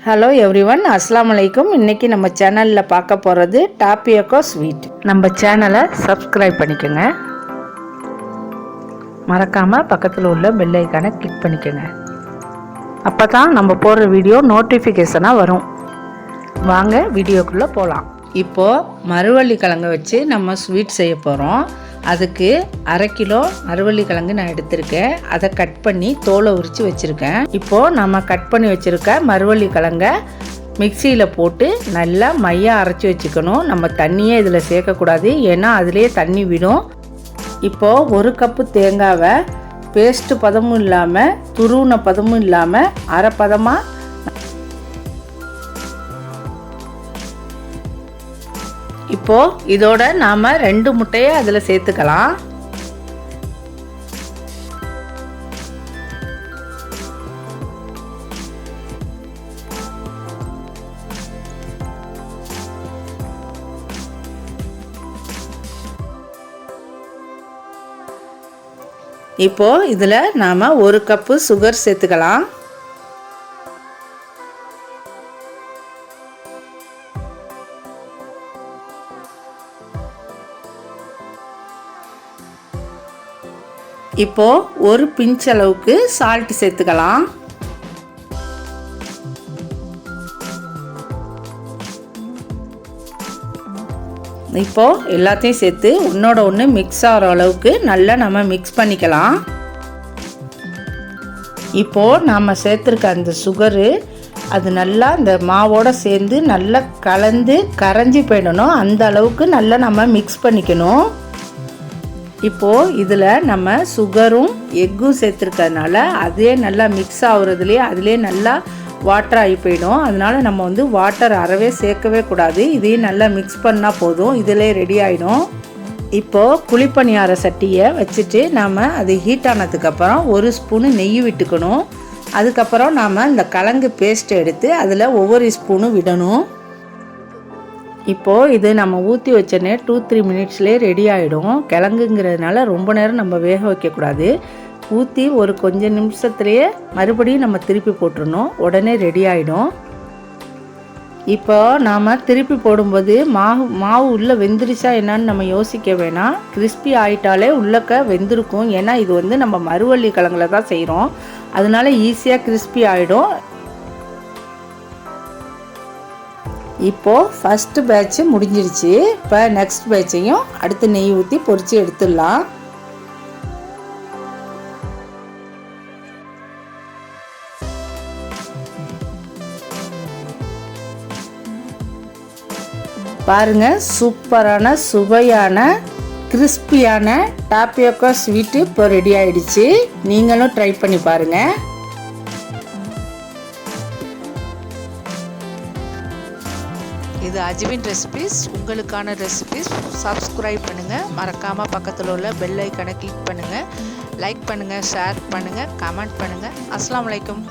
Hello everyone, அஸ்ஸலாமு அலைக்கும். இன்றைக்கி நம்ம சேனலில் பார்க்க போகிறது டாப்பியோக்கா ஸ்வீட். நம்ம சேனலை சப்ஸ்கிரைப் பண்ணிக்கோங்க. மறக்காமல் பக்கத்தில் உள்ள பெல் ஐக்கானை கிளிக் பண்ணிக்கோங்க. அப்போ தான் நம்ம போடுற வீடியோ நோட்டிஃபிகேஷனாக வரும். வாங்க வீடியோக்குள்ளே போகலாம். இப்போது மரவள்ளி கிழங்கு வச்சு நம்ம ஸ்வீட் செய்ய போகிறோம். அதுக்கு 1/2 கிலோ மரவள்ளி கிழங்கு நான் எடுத்திருக்கேன். அதை கட் பண்ணி தோலை உரித்து வச்சுருக்கேன். இப்போது நம்ம கட் பண்ணி வச்சுருக்க மரவள்ளி கிழங்கை மிக்சியில் போட்டு நல்லா மையாக அரைச்சி வச்சுக்கணும். நம்ம தண்ணியே இதில் சேர்க்கக்கூடாது, ஏன்னா அதிலே தண்ணி விடும். இப்போது 1 கப்பு தேங்காவை பேஸ்ட்டு பதமும் இல்லாமல் துருவின பதமும் இல்லாமல் அரை பதமாக இப்போது இதோட நாம் 2 முட்டையை அதில் சேர்த்துக்கலாம். இப்போது இதில் நாம் 1 கப்பு சுகர் சேர்த்துக்கலாம். இப்போது 1 பிஞ்ச் அளவுக்கு சால்ட் சேர்த்துக்கலாம். இப்போது எல்லாத்தையும் சேர்த்து ஒன்றோட ஒன்று மிக்ஸ் ஆகிற அளவுக்கு நல்லா நம்ம மிக்ஸ் பண்ணிக்கலாம். இப்போது நாம் சேர்த்துருக்க அந்த சுகரு அது நல்லா இந்த மாவோடு சேர்ந்து நல்லா கலந்து கரைஞ்சி போயிடணும். அந்த அளவுக்கு நல்லா நம்ம மிக்ஸ் பண்ணிக்கணும். இப்போது இதில் நம்ம சுகரும் எக்கும் சேர்த்துருக்கிறதுனால அதே நல்லா மிக்ஸ் ஆகுறதுலேயே அதிலே நல்லா வாட்டர் ஆகி போயிடும். அதனால் நம்ம வாட்டர் அறவே சேர்க்கவே கூடாது. இதையும் நல்லா மிக்ஸ் பண்ணால் போதும், இதிலே ரெடி ஆகிடும். இப்போது குழிப்பணியார சட்டியை வச்சுட்டு நாம் அது ஹீட் ஆனதுக்கப்புறம் 1 ஸ்பூனு நெய் விட்டுக்கணும். அதுக்கப்புறம் நாம் இந்த கிழங்கு பேஸ்ட்டை எடுத்து அதில் ஒவ்வொரு ஸ்பூனும் விடணும். இப்போது இது நம்ம ஊற்றி வச்சோன்னே 2-3 மினிட்ஸ்லேயே ரெடி ஆகிடும். கிழங்குங்கிறதுனால ரொம்ப நேரம் நம்ம வேக வைக்கக்கூடாது. ஊற்றி ஒரு கொஞ்சம் நிமிஷத்துலேயே மறுபடியும் நம்ம திருப்பி போட்டுடணும். உடனே ரெடி ஆகிடும். இப்போ நாம் திருப்பி போடும்போது மாவு உள்ளே வெந்துருச்சா என்னான்னு நம்ம யோசிக்க வேணாம். கிறிஸ்பி ஆகிட்டாலே உள்ளக்க வெந்திருக்கும். ஏன்னா இது நம்ம மரவள்ளி கிழங்குல தான் செய்கிறோம். அதனால ஈஸியாக கிறிஸ்பி ஆகிடும். இப்போது ஃபஸ்ட்டு பேட்ச்சு முடிஞ்சிருச்சு. இப்போ நெக்ஸ்ட் பேட்சையும் அடுத்து நெய் ஊற்றி பொரித்து எடுத்துடலாம். பாருங்கள், சூப்பரான சுவையான கிறிஸ்பியான டாப்பியோக்கா ஸ்வீட்டு இப்போ ரெடி ஆகிடுச்சு. நீங்களும் ட்ரை பண்ணி பாருங்கள். இது அஜ்வின் ரெசிபீஸ். உங்களுக்கான ரெசிபீஸ் சப்ஸ்கிரைப் பண்ணுங்கள். மறக்காமல் பக்கத்தில் உள்ள பெல் ஐக்கானை கிளிக் பண்ணுங்கள். லைக் பண்ணுங்கள், ஷேர் பண்ணுங்கள், கமெண்ட் பண்ணுங்கள். அஸ்ஸலாமு அலைக்கும்.